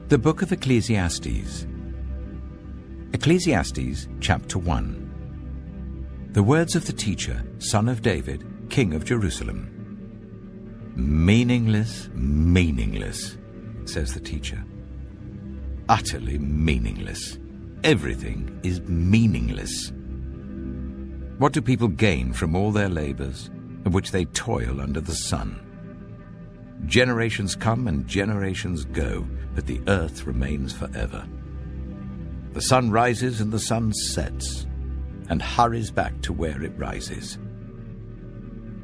The Book of Ecclesiastes. Ecclesiastes, chapter 1. The words of the teacher, son of David, king of Jerusalem. Meaningless, meaningless, says the teacher. Utterly meaningless. Everything is meaningless. What do people gain from all their labors, of which they toil under the sun? Generations come and generations go, but the earth remains forever. The sun rises and the sun sets, and hurries back to where it rises.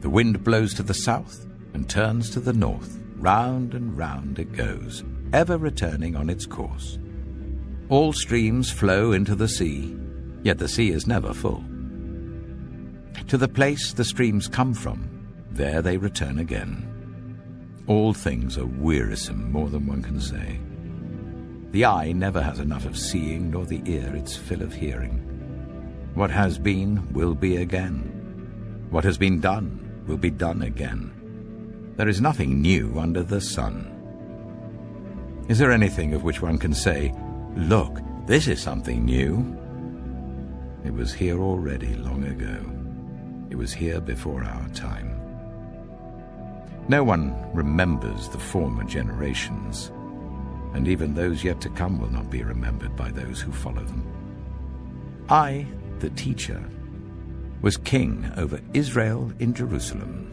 The wind blows to the south and turns to the north. Round and round it goes, ever returning on its course. All streams flow into the sea, yet the sea is never full. To the place the streams come from, there they return again. All things are wearisome, more than one can say. The eye never has enough of seeing, nor the ear its fill of hearing. What has been will be again. What has been done will be done again. There is nothing new under the sun. Is there anything of which one can say, "Look, this is something new"? It was here already long ago. It was here before our time. No one remembers the former generations, and even those yet to come will not be remembered by those who follow them. I, the teacher, was king over Israel in Jerusalem.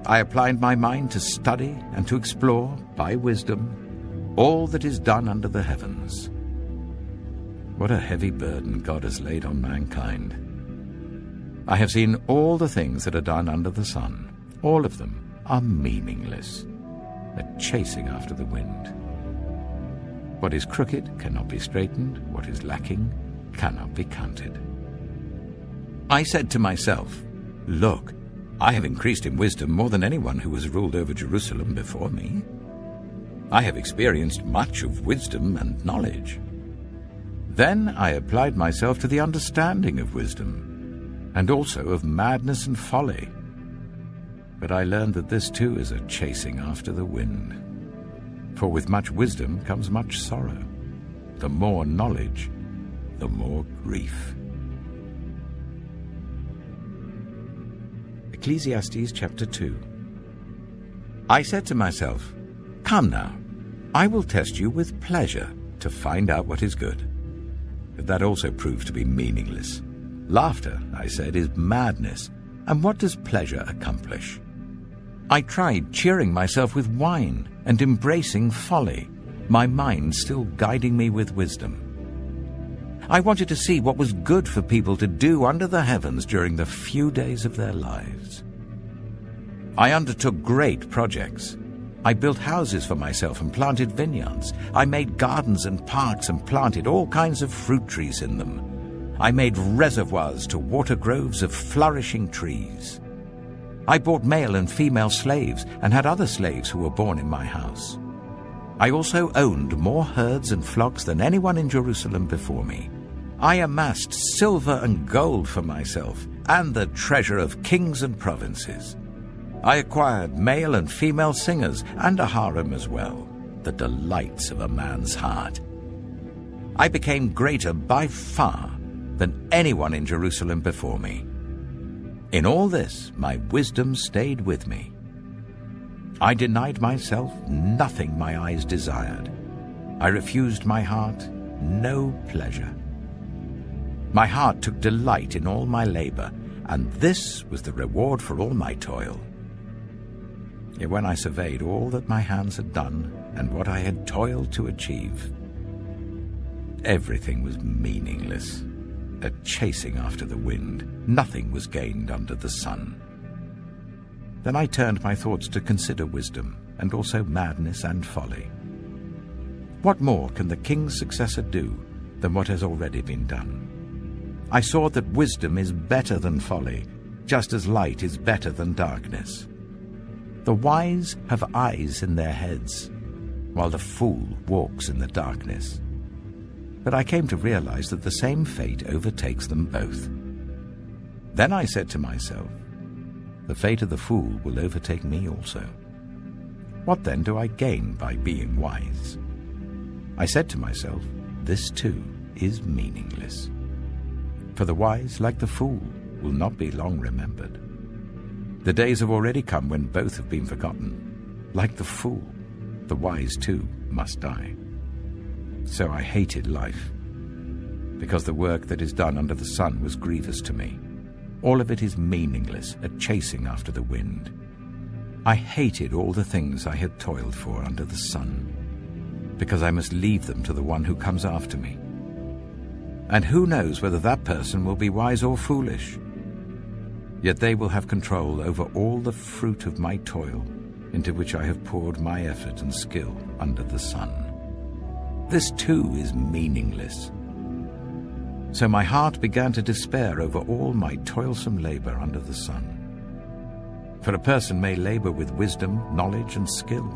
I applied my mind to study and to explore, by wisdom, all that is done under the heavens. What a heavy burden God has laid on mankind. I have seen all the things that are done under the sun. All of them are meaningless, a chasing after the wind. What is crooked cannot be straightened, what is lacking cannot be counted. I said to myself, "Look, I have increased in wisdom more than anyone who has ruled over Jerusalem before me. I have experienced much of wisdom and knowledge." Then I applied myself to the understanding of wisdom, and also of madness and folly. But I learned that this too is a chasing after the wind. For with much wisdom comes much sorrow. The more knowledge, the more grief. Ecclesiastes chapter 2. I said to myself, "Come now, I will test you with pleasure to find out what is good." But that also proved to be meaningless. Laughter, I said, is madness, and what does pleasure accomplish? I tried cheering myself with wine and embracing folly, my mind still guiding me with wisdom. I wanted to see what was good for people to do under the heavens during the few days of their lives. I undertook great projects. I built houses for myself and planted vineyards. I made gardens and parks and planted all kinds of fruit trees in them. I made reservoirs to water groves of flourishing trees. I bought male and female slaves and had other slaves who were born in my house. I also owned more herds and flocks than anyone in Jerusalem before me. I amassed silver and gold for myself and the treasure of kings and provinces. I acquired male and female singers and a harem as well, the delights of a man's heart. I became greater by far than anyone in Jerusalem before me. In all this, my wisdom stayed with me. I denied myself nothing my eyes desired. I refused my heart no pleasure. My heart took delight in all my labor, and this was the reward for all my toil. Yet when I surveyed all that my hands had done and what I had toiled to achieve, everything was meaningless, a chasing after the wind. Nothing was gained under the sun. Then I turned my thoughts to consider wisdom, and also madness and folly. What more can the king's successor do than what has already been done? I saw that wisdom is better than folly, just as light is better than darkness. The wise have eyes in their heads, while the fool walks in the darkness. But I came to realize that the same fate overtakes them both. Then I said to myself, the fate of the fool will overtake me also. What then do I gain by being wise? I said to myself, this too is meaningless. For the wise, like the fool, will not be long remembered. The days have already come when both have been forgotten. Like the fool, the wise too must die. So I hated life, because the work that is done under the sun was grievous to me. All of it is meaningless, a chasing after the wind. I hated all the things I had toiled for under the sun, because I must leave them to the one who comes after me. And who knows whether that person will be wise or foolish? Yet they will have control over all the fruit of my toil, into which I have poured my effort and skill under the sun. This too is meaningless. So my heart began to despair over all my toilsome labor under the sun. For a person may labor with wisdom, knowledge, and skill,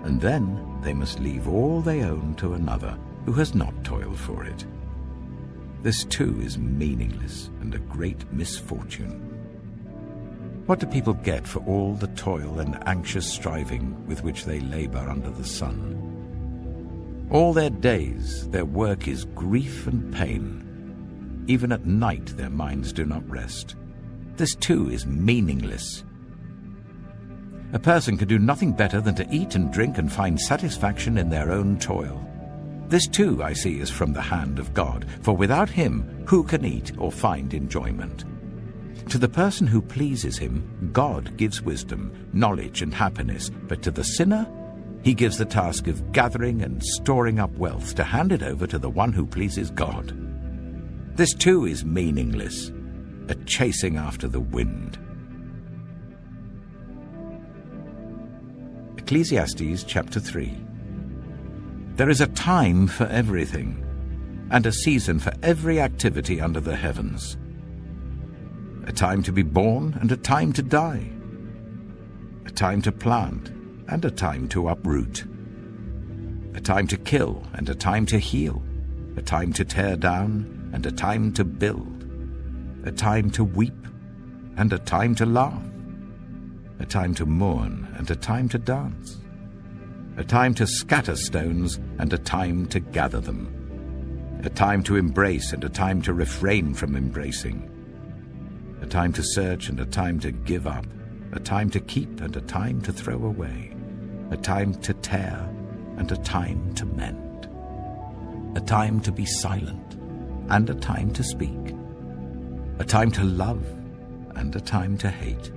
and then they must leave all they own to another who has not toiled for it. This too is meaningless and a great misfortune. What do people get for all the toil and anxious striving with which they labor under the sun? All their days their work is grief and pain. Even at night their minds do not rest. This too is meaningless. A person can do nothing better than to eat and drink and find satisfaction in their own toil. This too I see is from the hand of God, for without him who can eat or find enjoyment? To the person who pleases him, God gives wisdom, knowledge, and happiness, but to the sinner, he gives the task of gathering and storing up wealth to hand it over to the one who pleases God. This too is meaningless, a chasing after the wind. Ecclesiastes chapter 3. There is a time for everything, and a season for every activity under the heavens. A time to be born and a time to die. A time to plant and a time to uproot. A time to kill and a time to heal. A time to tear down and a time to build. A time to weep and a time to laugh. A time to mourn and a time to dance. A time to scatter stones and a time to gather them. A time to embrace and a time to refrain from embracing. A time to search and a time to give up. A time to keep and a time to throw away. A time to tear and a time to mend. A time to be silent and a time to speak. A time to love and a time to hate.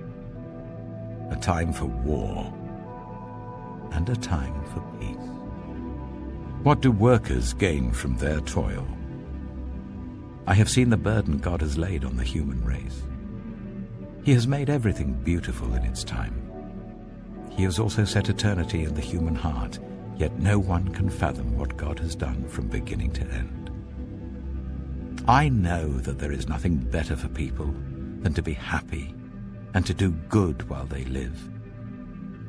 A time for war and a time for peace. What do workers gain from their toil? I have seen the burden God has laid on the human race. He has made everything beautiful in its time. He has also set eternity in the human heart, yet no one can fathom what God has done from beginning to end. I know that there is nothing better for people than to be happy and to do good while they live,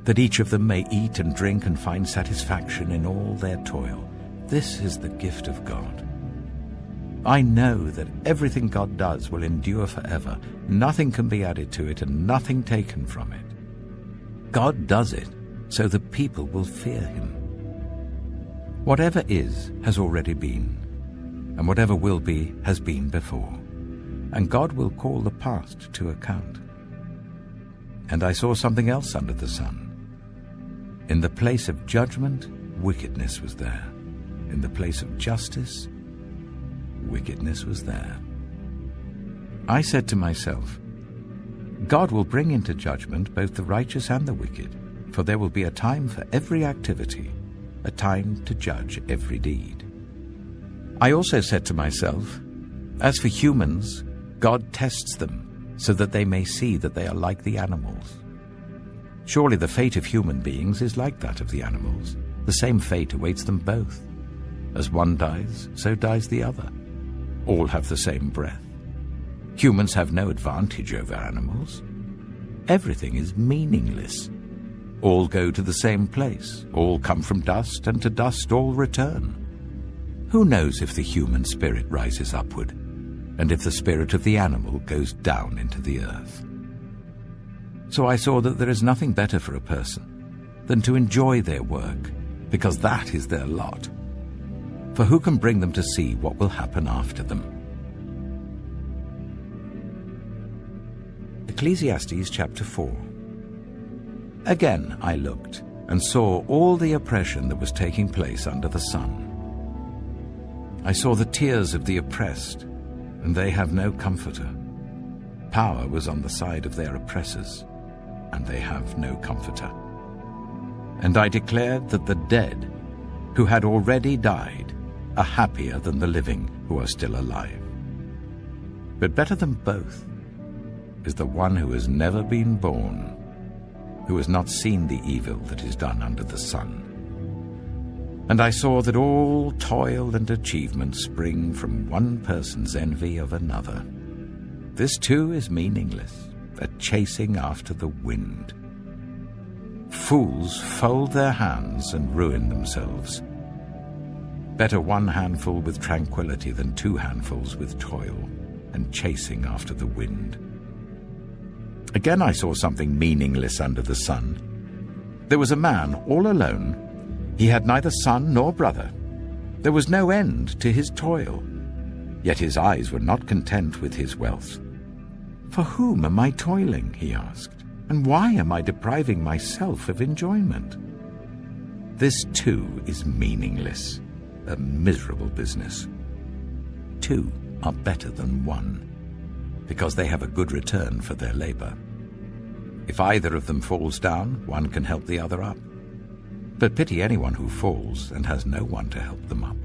that each of them may eat and drink and find satisfaction in all their toil. This is the gift of God. I know that everything God does will endure forever. Nothing can be added to it and nothing taken from it. God does it so that people will fear him. Whatever is has already been, and whatever will be has been before, and God will call the past to account. And I saw something else under the sun. In the place of judgment, wickedness was there. In the place of justice, wickedness was there. I said to myself, God will bring into judgment both the righteous and the wicked, for there will be a time for every activity, a time to judge every deed. I also said to myself, as for humans, God tests them so that they may see that they are like the animals. Surely the fate of human beings is like that of the animals. The same fate awaits them both. As one dies, so dies the other. All have the same breath. Humans have no advantage over animals. Everything is meaningless. All go to the same place. All come from dust, and to dust all return. Who knows if the human spirit rises upward, and if the spirit of the animal goes down into the earth? So I saw that there is nothing better for a person than to enjoy their work, because that is their lot, For who can bring them to see what will happen after them? Ecclesiastes chapter 4. Again I looked, and saw all the oppression that was taking place under the sun. I saw the tears of the oppressed, and they have no comforter. Power was on the side of their oppressors, and they have no comforter. And I declared that the dead, who had already died, are happier than the living who are still alive. But better than both is the one who has never been born, who has not seen the evil that is done under the sun. And I saw that all toil and achievement spring from one person's envy of another. This too is meaningless, a chasing after the wind. Fools fold their hands and ruin themselves. Better one handful with tranquility than 2 handfuls with toil and chasing after the wind. Again I saw something meaningless under the sun. There was a man all alone. He had neither son nor brother. There was no end to his toil. Yet his eyes were not content with his wealth. For whom am I toiling, he asked, and why am I depriving myself of enjoyment? This too is meaningless, a miserable business. 2 are better than 1, because they have a good return for their labor. If either of them falls down, one can help the other up. But pity anyone who falls and has no one to help them up.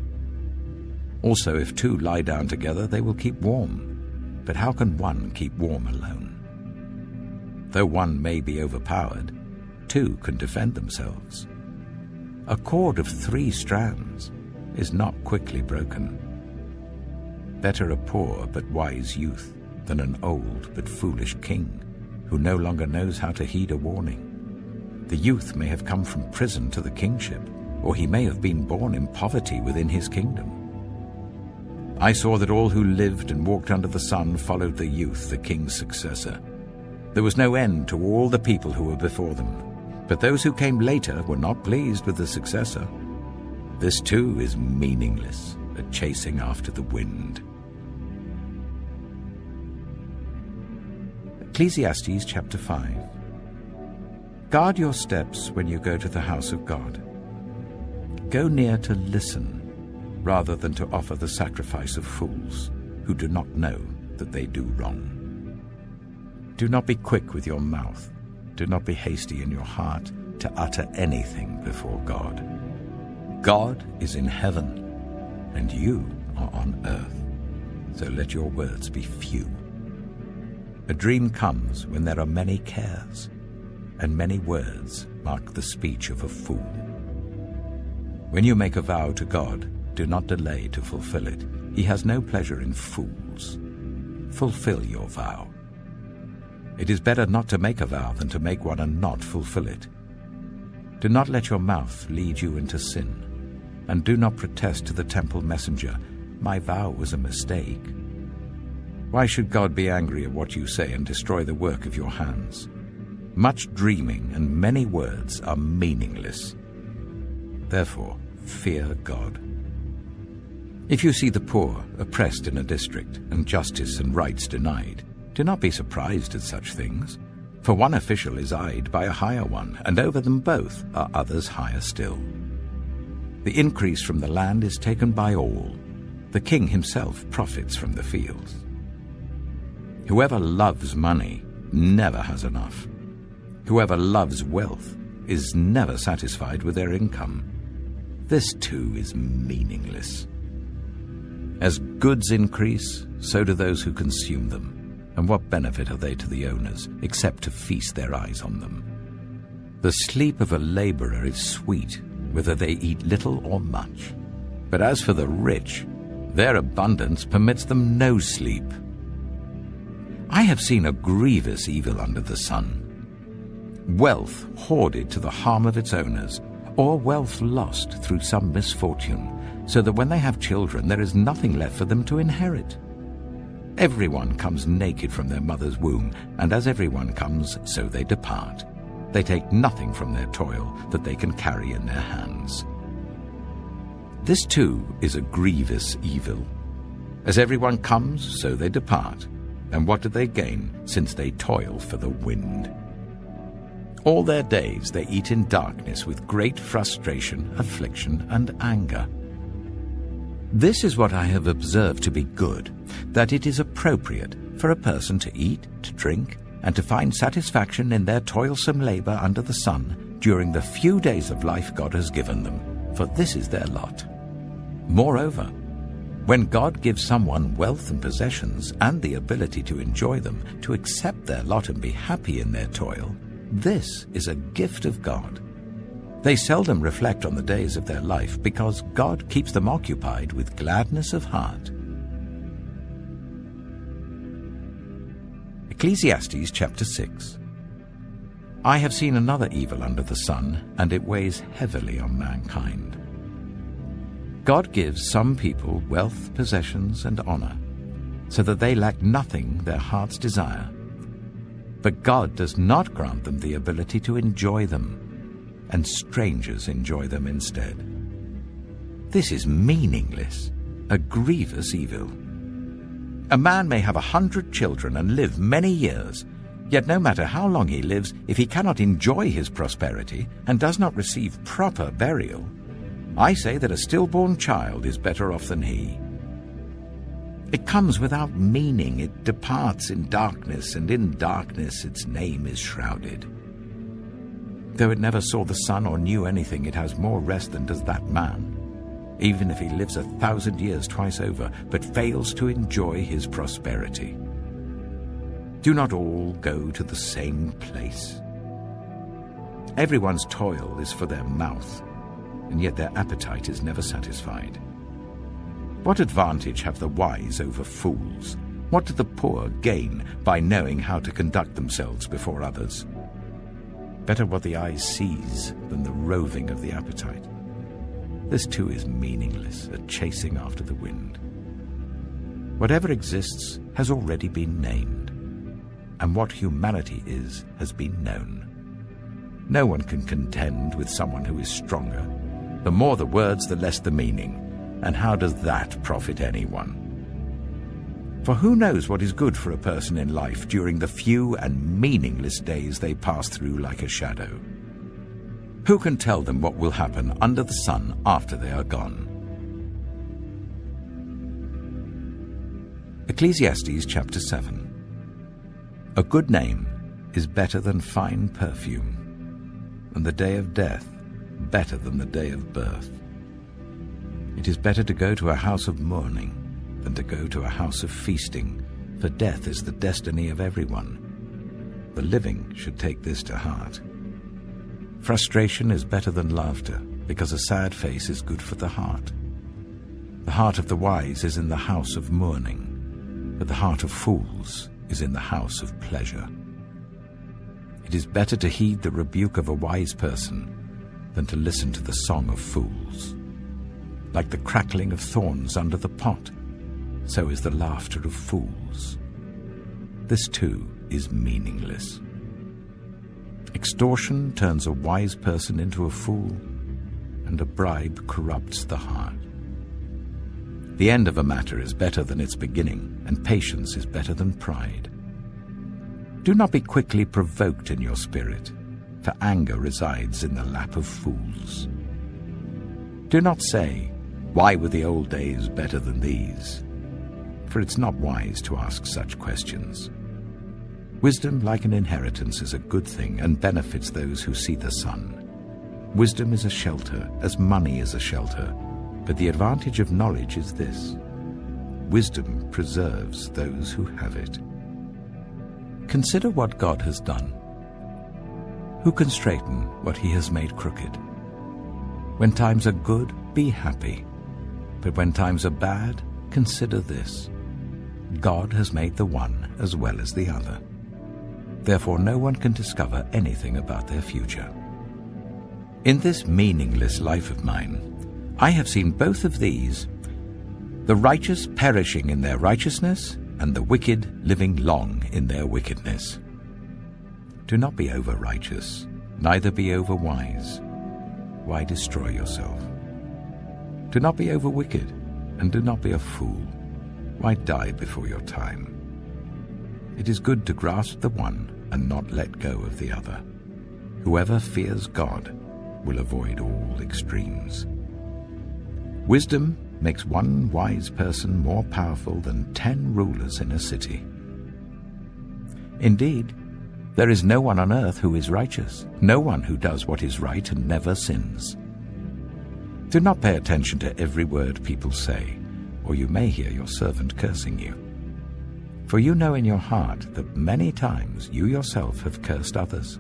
Also, if 2 lie down together, they will keep warm. But how can one keep warm alone? Though one may be overpowered, 2 can defend themselves. A cord of 3 strands is not quickly broken. Better a poor but wise youth than an old but foolish king who no longer knows how to heed a warning. The youth may have come from prison to the kingship, or he may have been born in poverty within his kingdom. I saw that all who lived and walked under the sun followed the youth, the king's successor. There was no end to all the people who were before them, but those who came later were not pleased with the successor. This too is meaningless, a chasing after the wind. Ecclesiastes chapter 5. Guard your steps when you go to the house of God. Go near to listen, rather than to offer the sacrifice of fools, who do not know that they do wrong. Do not be quick with your mouth. Do not be hasty in your heart to utter anything before God. God is in heaven, and you are on earth, so let your words be few. A dream comes when there are many cares, and many words mark the speech of a fool. When you make a vow to God, do not delay to fulfill it. He has no pleasure in fools. Fulfill your vow. It is better not to make a vow than to make one and not fulfill it. Do not let your mouth lead you into sin, and do not protest to the temple messenger, "My vow was a mistake." Why should God be angry at what you say and destroy the work of your hands? Much dreaming and many words are meaningless. Therefore, fear God. If you see the poor oppressed in a district, and justice and rights denied, do not be surprised at such things, for one official is eyed by a higher one, and over them both are others higher still. The increase from the land is taken by all. The king himself profits from the fields. Whoever loves money never has enough. Whoever loves wealth is never satisfied with their income. This too is meaningless. As goods increase, so do those who consume them. And what benefit are they to the owners, except to feast their eyes on them? The sleep of a laborer is sweet, whether they eat little or much. But as for the rich, their abundance permits them no sleep. I have seen a grievous evil under the sun. Wealth hoarded to the harm of its owners, or wealth lost through some misfortune, so that when they have children there is nothing left for them to inherit. Everyone comes naked from their mother's womb, and as everyone comes, so they depart. They take nothing from their toil that they can carry in their hands. This too is a grievous evil. As everyone comes, so they depart. And what do they gain, since they toil for the wind? All their days they eat in darkness with great frustration, affliction, and anger. This is what I have observed to be good, that it is appropriate for a person to eat, to drink, and to find satisfaction in their toilsome labor under the sun during the few days of life God has given them, for this is their lot. Moreover, when God gives someone wealth and possessions and the ability to enjoy them, to accept their lot and be happy in their toil, this is a gift of God. They seldom reflect on the days of their life because God keeps them occupied with gladness of heart. Ecclesiastes chapter 6. I have seen another evil under the sun, and it weighs heavily on mankind. God gives some people wealth, possessions, and honor, so that they lack nothing their hearts desire. But God does not grant them the ability to enjoy them, and strangers enjoy them instead. This is meaningless, a grievous evil. A man may have 100 children and live many years, yet no matter how long he lives, if he cannot enjoy his prosperity and does not receive proper burial, I say that a stillborn child is better off than he. It comes without meaning, it departs in darkness, and in darkness its name is shrouded. Though it never saw the sun or knew anything, it has more rest than does that man, even if he lives 1,000 years twice over, but fails to enjoy his prosperity. Do not all go to the same place. Everyone's toil is for their mouth, and yet their appetite is never satisfied. What advantage have the wise over fools? What do the poor gain by knowing how to conduct themselves before others? Better what the eye sees than the roving of the appetite. This too is meaningless, a chasing after the wind. Whatever exists has already been named, and what humanity is has been known. No one can contend with someone who is stronger. The more the words, the less the meaning. And how does that profit anyone? For who knows what is good for a person in life during the few and meaningless days they pass through like a shadow? Who can tell them what will happen under the sun after they are gone? Ecclesiastes chapter 7. A good name is better than fine perfume, and the day of death better than the day of birth. It is better to go to a house of mourning than to go to a house of feasting, for death is the destiny of everyone. The living should take this to heart. Frustration is better than laughter, because a sad face is good for the heart. The heart of the wise is in the house of mourning, but the heart of fools is in the house of pleasure. It is better to heed the rebuke of a wise person than to listen to the song of fools. Like the crackling of thorns under the pot, so is the laughter of fools. This too is meaningless. Extortion turns a wise person into a fool, and a bribe corrupts the heart. The end of a matter is better than its beginning, and patience is better than pride. Do not be quickly provoked in your spirit, for anger resides in the lap of fools. Do not say, "Why were the old days better than these?" For it's not wise to ask such questions. Wisdom, like an inheritance, is a good thing and benefits those who see the sun. Wisdom is a shelter, as money is a shelter, but the advantage of knowledge is this: wisdom preserves those who have it. Consider what God has done. Who can straighten what he has made crooked? When times are good, be happy. But when times are bad, consider this: God has made the one as well as the other. Therefore no one can discover anything about their future. In this meaningless life of mine, I have seen both of these, the righteous perishing in their righteousness, and the wicked living long in their wickedness. Do not be over-righteous, neither be over-wise. Why destroy yourself? Do not be over wicked, and do not be a fool. Why die before your time? It is good to grasp the one and not let go of the other. Whoever fears God will avoid all extremes. Wisdom makes one wise person more powerful than 10 rulers in a city. Indeed, there is no one on earth who is righteous, no one who does what is right and never sins. Do not pay attention to every word people say, or you may hear your servant cursing you. For you know in your heart that many times you yourself have cursed others.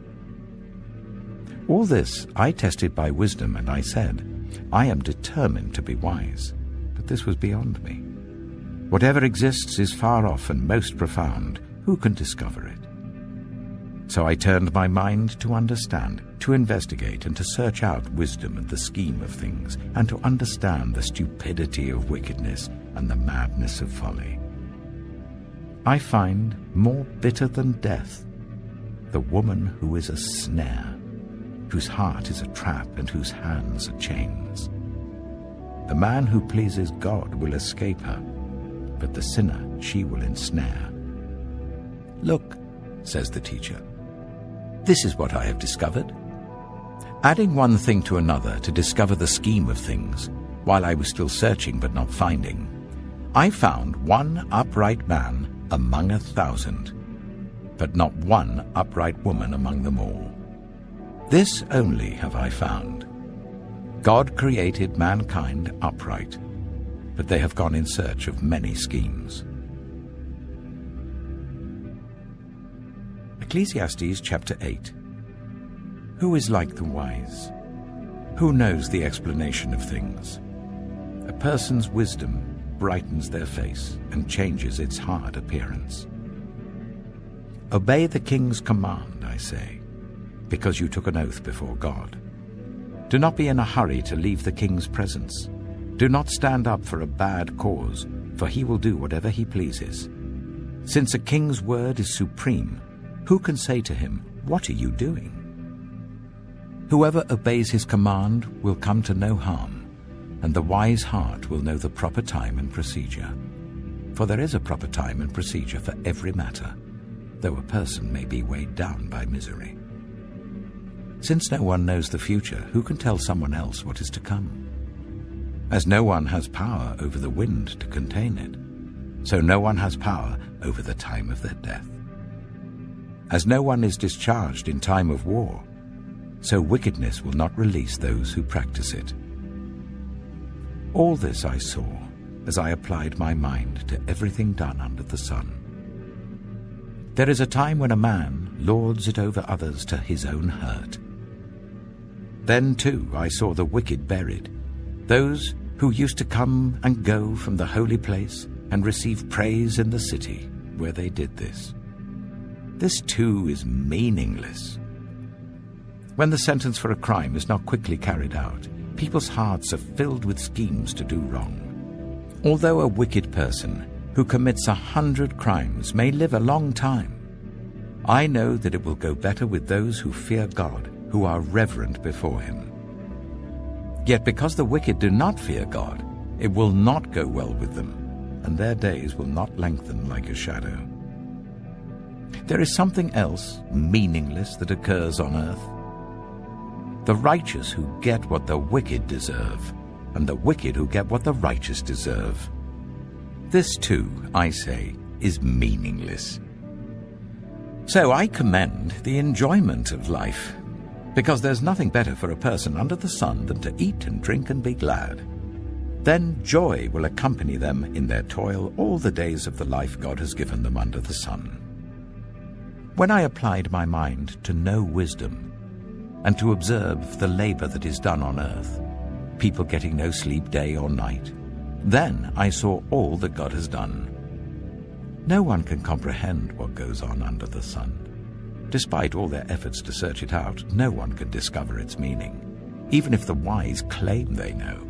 All this I tested by wisdom, and I said, I am determined to be wise, but this was beyond me. Whatever exists is far off and most profound. Who can discover it? So I turned my mind to understand, to investigate, and to search out wisdom and the scheme of things, and to understand the stupidity of wickedness and the madness of folly. I find more bitter than death the woman who is a snare, whose heart is a trap and whose hands are chains. The man who pleases God will escape her, but the sinner she will ensnare. Look, says the teacher, this is what I have discovered. Adding one thing to another to discover the scheme of things, while I was still searching but not finding, I found one upright man among 1,000, but not one upright woman among them all. This only have I found. God created mankind upright, but they have gone in search of many schemes. Ecclesiastes chapter 8. Who is like the wise? Who knows the explanation of things? A person's wisdom brightens their face and changes its hard appearance. Obey the king's command, I say, because you took an oath before God. Do not be in a hurry to leave the king's presence. Do not stand up for a bad cause, for he will do whatever he pleases. Since a king's word is supreme, who can say to him, "What are you doing?" Whoever obeys his command will come to no harm, and the wise heart will know the proper time and procedure. For there is a proper time and procedure for every matter, though a person may be weighed down by misery. Since no one knows the future, who can tell someone else what is to come? As no one has power over the wind to contain it, so no one has power over the time of their death. As no one is discharged in time of war, so wickedness will not release those who practice it. All this I saw as I applied my mind to everything done under the sun. There is a time when a man lords it over others to his own hurt. Then, too, I saw the wicked buried, those who used to come and go from the holy place and receive praise in the city where they did this. This, too, is meaningless. When the sentence for a crime is not quickly carried out, people's hearts are filled with schemes to do wrong. Although a wicked person who commits 100 crimes may live a long time, I know that it will go better with those who fear God, who are reverent before him. Yet because the wicked do not fear God, it will not go well with them, and their days will not lengthen like a shadow. There is something else meaningless that occurs on earth. The righteous who get what the wicked deserve, and the wicked who get what the righteous deserve. This too, I say, is meaningless. So I commend the enjoyment of life, because there's nothing better for a person under the sun than to eat and drink and be glad. Then joy will accompany them in their toil all the days of the life God has given them under the sun. When I applied my mind to know wisdom, and to observe the labor that is done on earth, people getting no sleep day or night, then I saw all that God has done. No one can comprehend what goes on under the sun. Despite all their efforts to search it out, no one can discover its meaning. Even if the wise claim they know,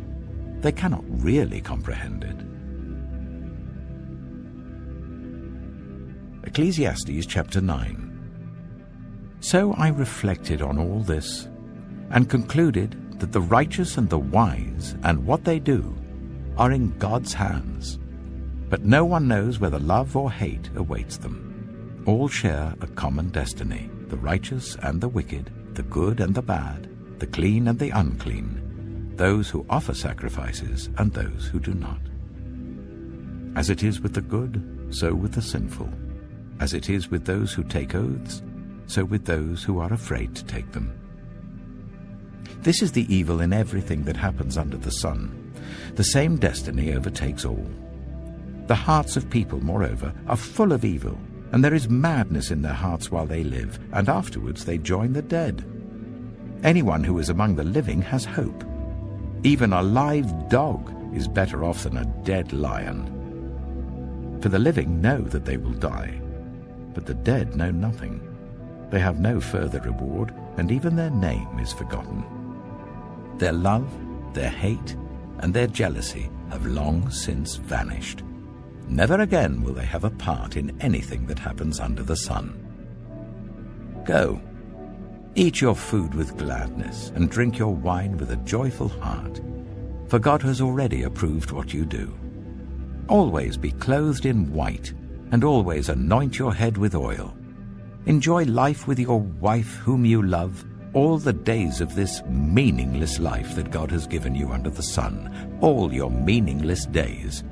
they cannot really comprehend it. Ecclesiastes chapter 9. So I reflected on all this, and concluded that the righteous and the wise and what they do are in God's hands, but no one knows whether love or hate awaits them. All share a common destiny, the righteous and the wicked, the good and the bad, the clean and the unclean, those who offer sacrifices and those who do not. As it is with the good, so with the sinful. As it is with those who take oaths, so with those who are afraid to take them. This is the evil in everything that happens under the sun. The same destiny overtakes all. The hearts of people, moreover, are full of evil, and there is madness in their hearts while they live, and afterwards they join the dead. Anyone who is among the living has hope. Even a live dog is better off than a dead lion. For the living know that they will die, but the dead know nothing. They have no further reward, and even their name is forgotten. Their love, their hate, and their jealousy have long since vanished. Never again will they have a part in anything that happens under the sun. Go, eat your food with gladness, and drink your wine with a joyful heart, for God has already approved what you do. Always be clothed in white, and always anoint your head with oil. Enjoy life with your wife whom you love, all the days of this meaningless life that God has given you under the sun, all your meaningless days.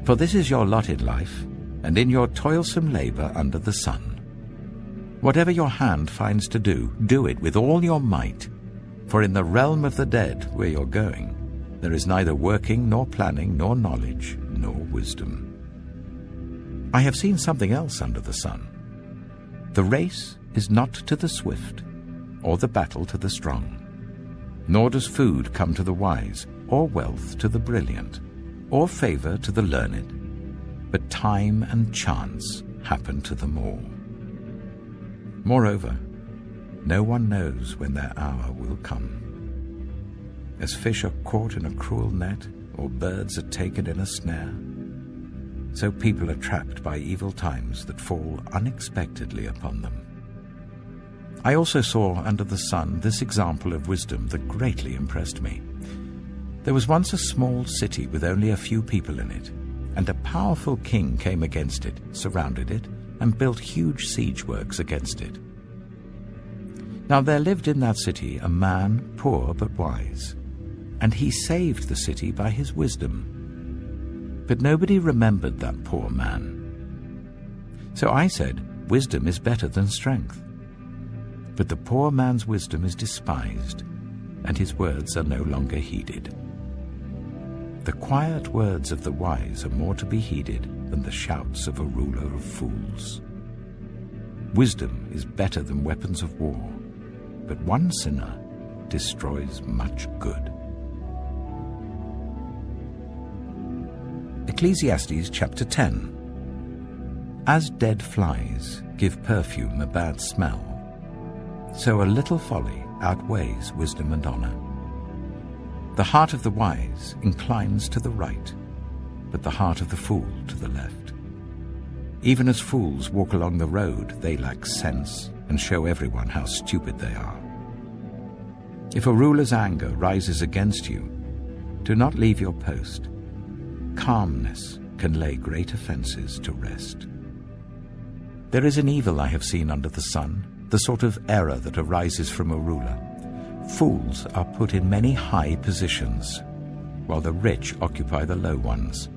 For this is your lot in life, and in your toilsome labor under the sun. Whatever your hand finds to do, do it with all your might, for in the realm of the dead, where you're going, there is neither working, nor planning, nor knowledge, nor wisdom. I have seen something else under the sun. The race is not to the swift, or the battle to the strong, nor does food come to the wise, or wealth to the brilliant, or favor to the learned, but time and chance happen to them all. Moreover, no one knows when their hour will come. As fish are caught in a cruel net, or birds are taken in a snare, so people are trapped by evil times that fall unexpectedly upon them. I also saw under the sun this example of wisdom that greatly impressed me. There was once a small city with only a few people in it, and a powerful king came against it, surrounded it, and built huge siege works against it. Now there lived in that city a man, poor but wise, and he saved the city by his wisdom. But nobody remembered that poor man. So I said, wisdom is better than strength. But the poor man's wisdom is despised, and his words are no longer heeded. The quiet words of the wise are more to be heeded than the shouts of a ruler of fools. Wisdom is better than weapons of war, but one sinner destroys much good. Ecclesiastes chapter 10. As dead flies give perfume a bad smell, so a little folly outweighs wisdom and honor. The heart of the wise inclines to the right, but the heart of the fool to the left. Even as fools walk along the road, they lack sense and show everyone how stupid they are. If a ruler's anger rises against you, do not leave your post. Calmness can lay great offenses to rest. There is an evil I have seen under the sun, the sort of error that arises from a ruler. Fools are put in many high positions, while the rich occupy the low ones.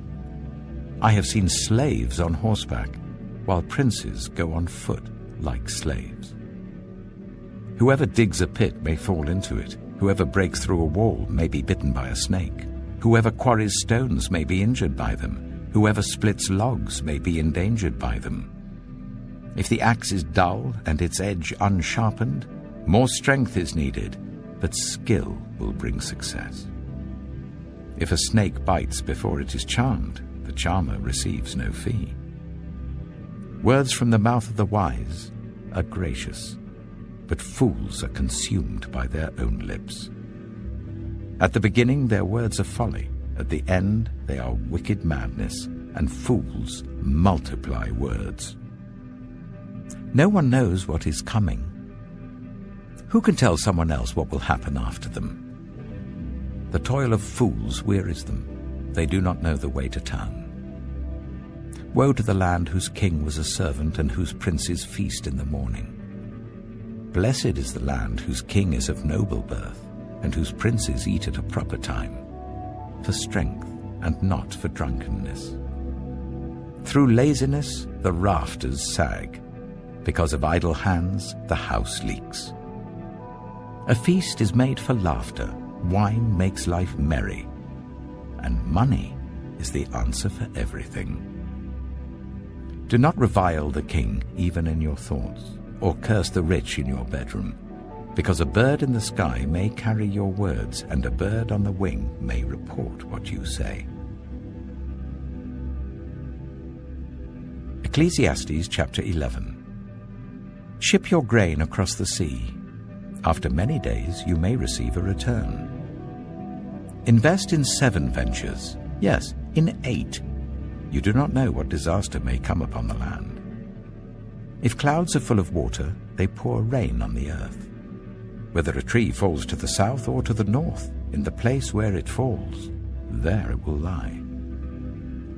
I have seen slaves on horseback, while princes go on foot like slaves. Whoever digs a pit may fall into it. Whoever breaks through a wall may be bitten by a snake. Whoever quarries stones may be injured by them. Whoever splits logs may be endangered by them. If the axe is dull and its edge unsharpened, more strength is needed, but skill will bring success. If a snake bites before it is charmed, the charmer receives no fee. Words from the mouth of the wise are gracious, but fools are consumed by their own lips. At the beginning their words are folly, at the end they are wicked madness, and fools multiply words. No one knows what is coming. Who can tell someone else what will happen after them? The toil of fools wearies them. They do not know the way to town. Woe to the land whose king was a servant and whose princes feast in the morning. Blessed is the land whose king is of noble birth and whose princes eat at a proper time, for strength and not for drunkenness. Through laziness the rafters sag. Because of idle hands the house leaks. A feast is made for laughter. Wine makes life merry. And money is the answer for everything. Do not revile the king even in your thoughts, or curse the rich in your bedroom, because a bird in the sky may carry your words, and a bird on the wing may report what you say. Ecclesiastes chapter 11. Ship your grain across the sea. After many days you may receive a return. Invest in 7 ventures, yes, in 8. You do not know what disaster may come upon the land. If clouds are full of water, they pour rain on the earth. Whether a tree falls to the south or to the north, in the place where it falls, there it will lie.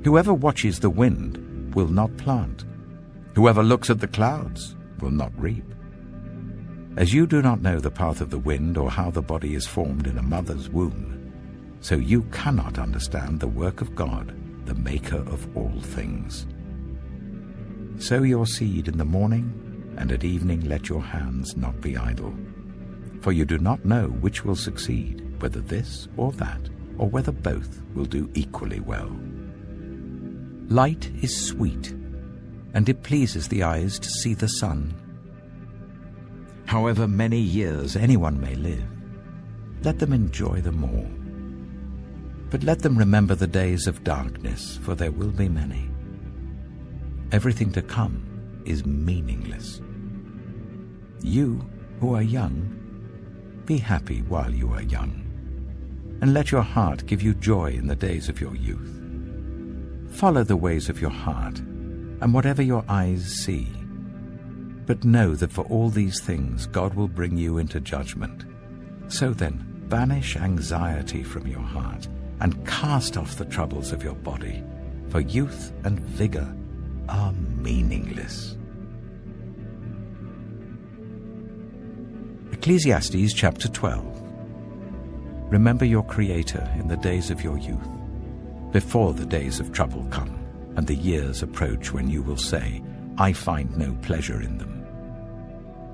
Whoever watches the wind will not plant. Whoever looks at the clouds will not reap. As you do not know the path of the wind or how the body is formed in a mother's womb, so you cannot understand the work of God, the maker of all things. Sow your seed in the morning, and at evening let your hands not be idle. For you do not know which will succeed, whether this or that, or whether both will do equally well. Light is sweet, and it pleases the eyes to see the sun. However many years anyone may live, let them enjoy them all. But let them remember the days of darkness, for there will be many. Everything to come is meaningless. You who are young, be happy while you are young, and let your heart give you joy in the days of your youth. Follow the ways of your heart, and whatever your eyes see. But know that for all these things God will bring you into judgment. So then, banish anxiety from your heart, and cast off the troubles of your body, for youth and vigor are meaningless. Ecclesiastes chapter 12. Remember your Creator in the days of your youth, before the days of trouble come, and the years approach when you will say, I find no pleasure in them.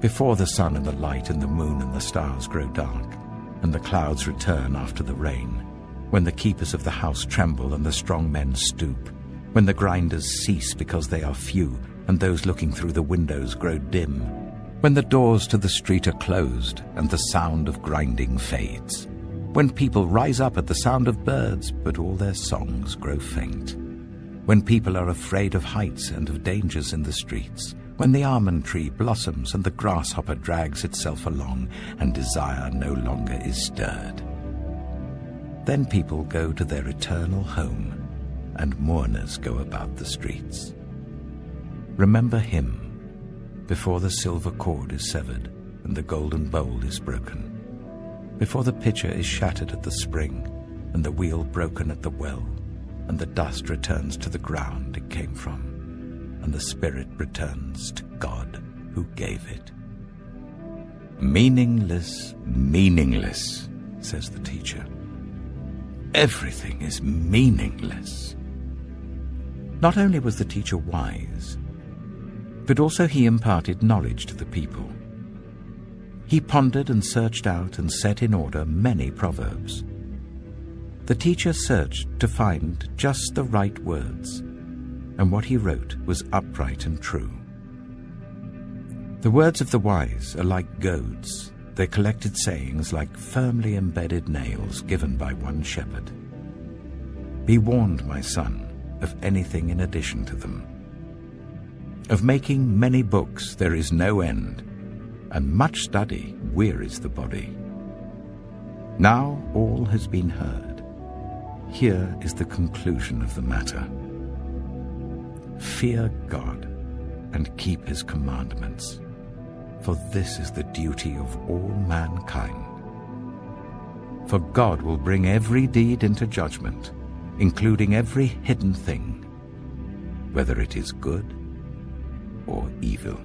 Before the sun and the light and the moon and the stars grow dark, and the clouds return after the rain, when the keepers of the house tremble and the strong men stoop, when the grinders cease because they are few, and those looking through the windows grow dim, when the doors to the street are closed and the sound of grinding fades, when people rise up at the sound of birds, but all their songs grow faint, when people are afraid of heights and of dangers in the streets, when the almond tree blossoms and the grasshopper drags itself along, and desire no longer is stirred. Then people go to their eternal home, and mourners go about the streets. Remember him before the silver cord is severed and the golden bowl is broken, before the pitcher is shattered at the spring and the wheel broken at the well, and the dust returns to the ground it came from, and the spirit returns to God who gave it. Meaningless, meaningless, says the teacher. Everything is meaningless. Not only was the teacher wise, but also he imparted knowledge to the people. He pondered and searched out and set in order many proverbs. The teacher searched to find just the right words, and what he wrote was upright and true. The words of the wise are like goads, their collected sayings like firmly embedded nails given by one shepherd. Be warned, my son, of anything in addition to them. Of making many books there is no end, and much study wearies the body. Now all has been heard. Here is the conclusion of the matter. Fear God and keep his commandments, for this is the duty of all mankind. For God will bring every deed into judgment, including every hidden thing, whether it is good or evil.